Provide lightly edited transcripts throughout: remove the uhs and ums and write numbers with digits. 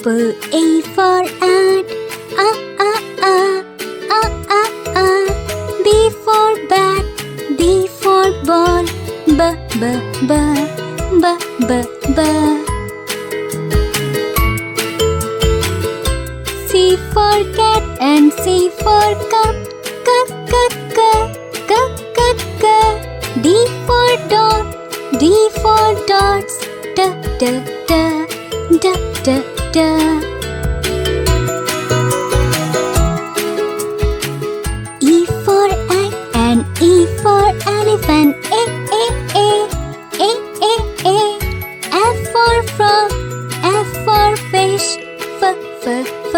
apple. A for ant. B for bat. B for ball. B. C for cat and C for cup. K. D for dog. D for dots. D. E for egg and E for elephant. A. F for frog. F for fish. F.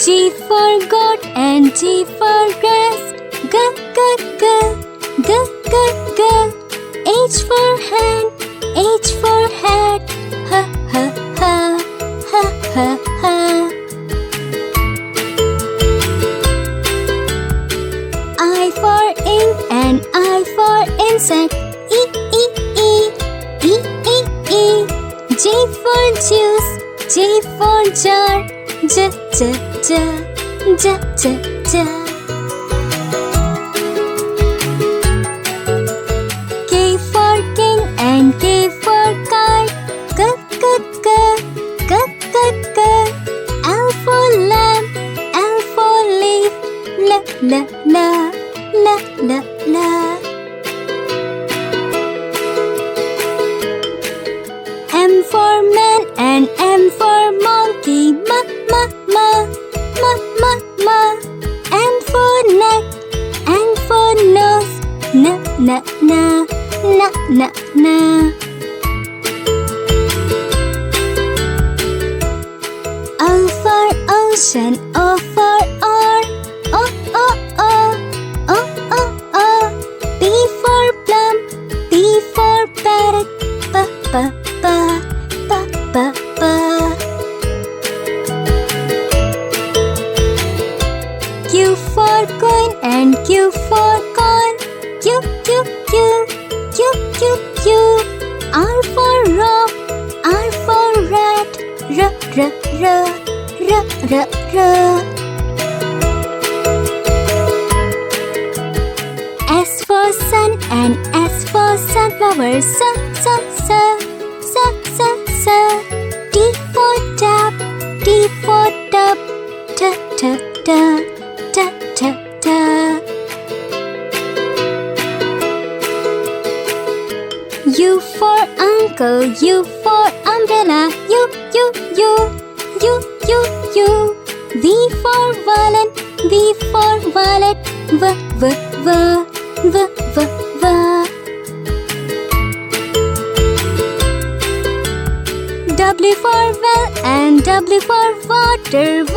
G for goat and G for grass. G. H for hand. H for hat. H. I for ink and I for insect. E. J for juice. J for jar. J. K for king and K for kite. K. L for lamb. L for leaf. La. M for man and M for monkey. Ma. N for neck, N for nose. Na. O for ocean, O for oar. O. P for plum, P for parrot. Pa. Q for queen and Q for corn. Q. R for rock, R for rat. R. S for sun and S for sunflower. T for tap, T for tub. T. U for uncle, U for umbrella. U. V for violin, V for violet. V. W for well and W for water. V.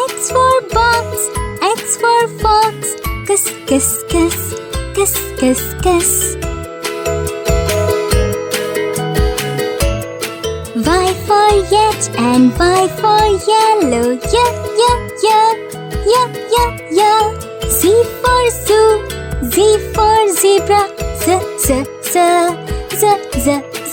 X for box, X for fox. Kiss. Y for yet and Y for yellow. Yeah. Z for zoo, Z for zebra. Z.